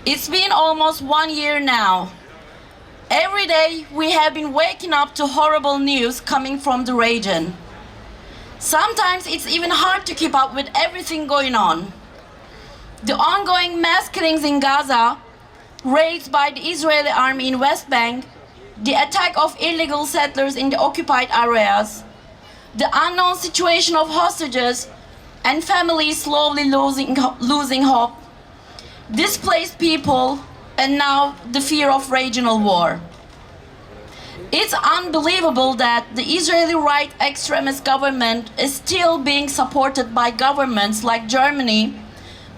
It's been almost 1 year now. Every day we have been waking up to horrible news coming from the region. Sometimes it's even hard to keep up with everything going on. The ongoing mass killings in Gaza, raids by the Israeli army in West Bank, the attack of illegal settlers in the occupied areas, the unknown situation of hostages, and families slowly losing hope, displaced people, and now the fear of regional war. It's unbelievable that the Israeli right extremist government is still being supported by governments like Germany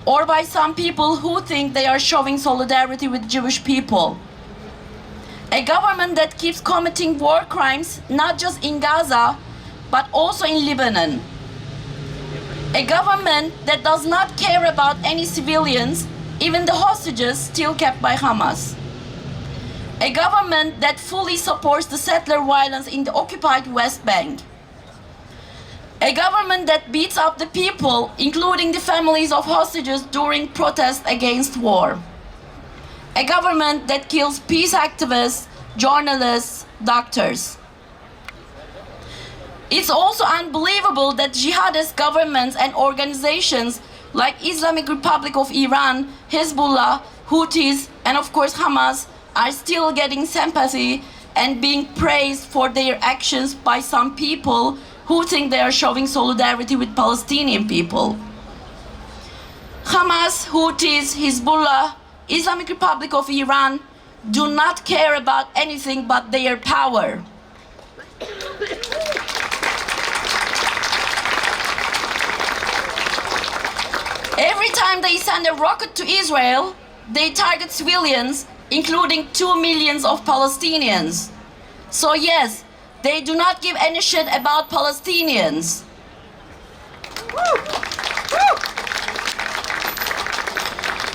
or by some people who think they are showing solidarity with Jewish people. A government that keeps committing war crimes not just in Gaza, but also in Lebanon. A government that does not care about any civilians, even the hostages still kept by Hamas. A government that fully supports the settler violence in the occupied West Bank. A government that beats up the people, including the families of hostages during protests against war. A government that kills peace activists, journalists, doctors. It's also unbelievable that jihadist governments and organizations like Islamic Republic of Iran, Hezbollah, Houthis, and of course Hamas are still getting sympathy and being praised for their actions by some people who think they are showing solidarity with Palestinian people. Hamas, Houthis, Hezbollah, Islamic Republic of Iran do not care about anything but their power. Every time they send a rocket to Israel, they target civilians, including 2 million of Palestinians. So yes, they do not give any shit about Palestinians.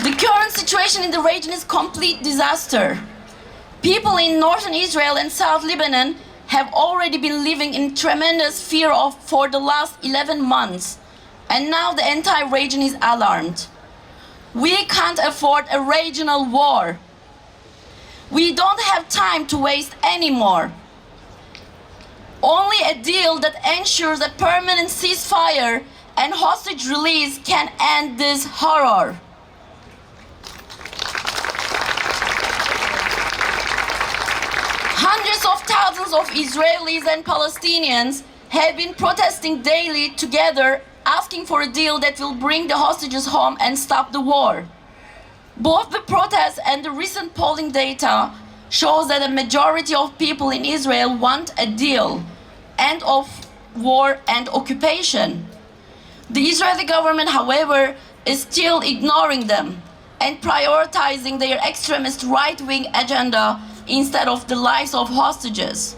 The current situation in the region is complete disaster. People in northern Israel and South Lebanon have already been living in tremendous fear for the last 11 months. And now the entire region is alarmed. We can't afford a regional war. We don't have time to waste anymore. Only a deal that ensures a permanent ceasefire and hostage release can end this horror. Hundreds of thousands of Israelis and Palestinians have been protesting daily together, asking for a deal that will bring the hostages home and stop the war. Both the protests and the recent polling data shows that a majority of people in Israel want a deal, end of war and occupation. The Israeli government, however, is still ignoring them and prioritizing their extremist right-wing agenda instead of the lives of hostages.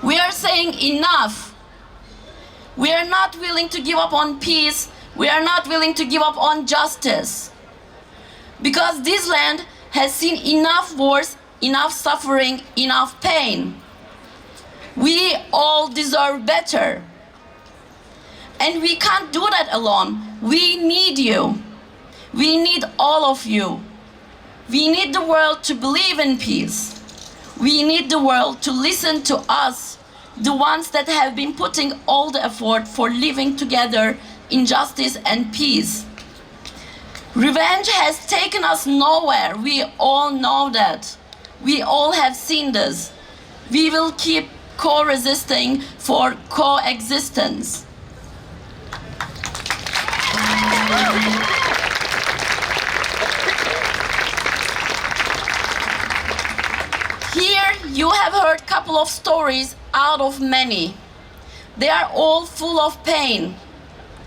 We are saying enough. We are not willing to give up on peace. We are not willing to give up on justice. Because this land has seen enough wars, enough suffering, enough pain. We all deserve better. And we can't do that alone. We need you. We need all of you. We need the world to believe in peace. We need the world to listen to us, the ones that have been putting all the effort for living together in justice and peace. Revenge has taken us nowhere. We all know that. We all have seen this. We will keep co-resisting for coexistence. Here you have heard a couple of stories out of many. They are all full of pain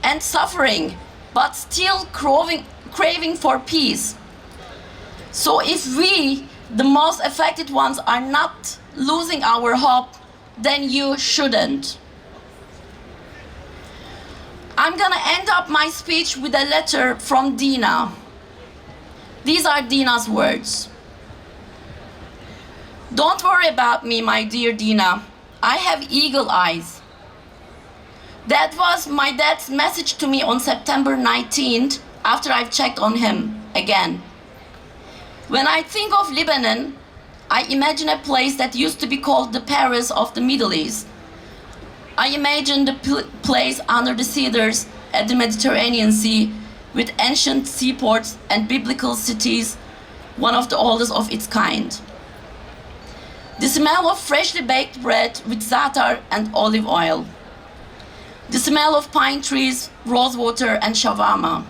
and suffering, but still craving for peace. So if we, the most affected ones, are not losing our hope, then you shouldn't. I'm gonna end up my speech with a letter from Dina. These are Dina's words. Don't worry about me, my dear Dina. I have eagle eyes. That was my dad's message to me on September 19th after I've checked on him again. When I think of Lebanon, I imagine a place that used to be called the Paris of the Middle East. I imagine the place under the cedars at the Mediterranean Sea with ancient seaports and biblical cities, one of the oldest of its kind. The smell of freshly baked bread with za'atar and olive oil. The smell of pine trees, rosewater, and shawarma.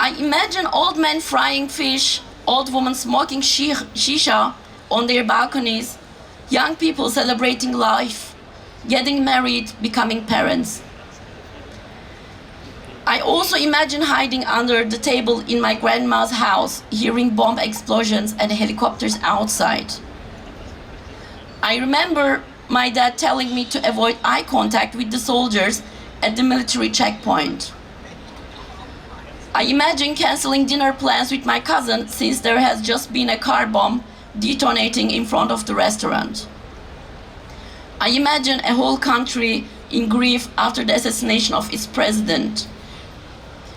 I imagine old men frying fish, old women smoking shisha on their balconies, young people celebrating life, getting married, becoming parents. I also imagine hiding under the table in my grandma's house, hearing bomb explosions and helicopters outside. I remember my dad telling me to avoid eye contact with the soldiers at the military checkpoint. I imagine canceling dinner plans with my cousin since there has just been a car bomb detonating in front of the restaurant. I imagine a whole country in grief after the assassination of its president.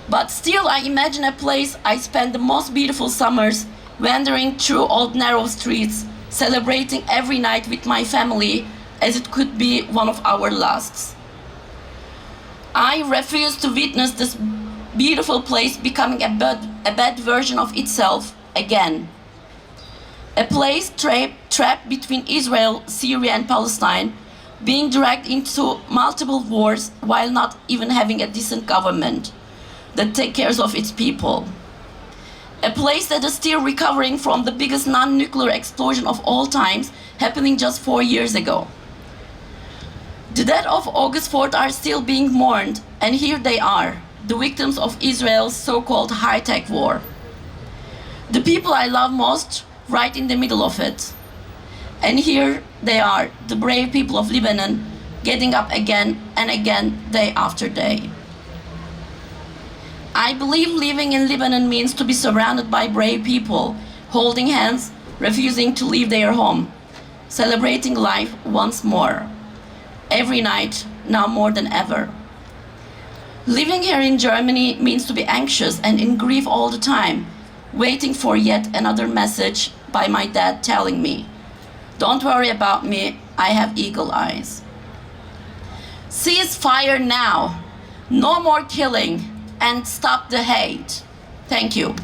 But still, I imagine a place I spend the most beautiful summers wandering through old narrow streets, celebrating every night with my family as it could be one of our lasts. I refuse to witness this beautiful place becoming a bad version of itself again. A place trapped between Israel, Syria, and Palestine, being dragged into multiple wars while not even having a decent government that takes care of its people. A place that is still recovering from the biggest non-nuclear explosion of all times happening just 4 years ago. The dead of August 4th are still being mourned, and here they are, the victims of Israel's so-called high-tech war. The people I love most, right in the middle of it. And here they are, the brave people of Lebanon, getting up again and again, day after day. I believe living in Lebanon means to be surrounded by brave people, holding hands, refusing to leave their home, celebrating life once more. Every night, now more than ever. Living here in Germany means to be anxious and in grief all the time, waiting for yet another message by my dad telling me, "Don't worry about me, I have eagle eyes." Cease fire now, no more killing, and stop the hate. Thank you.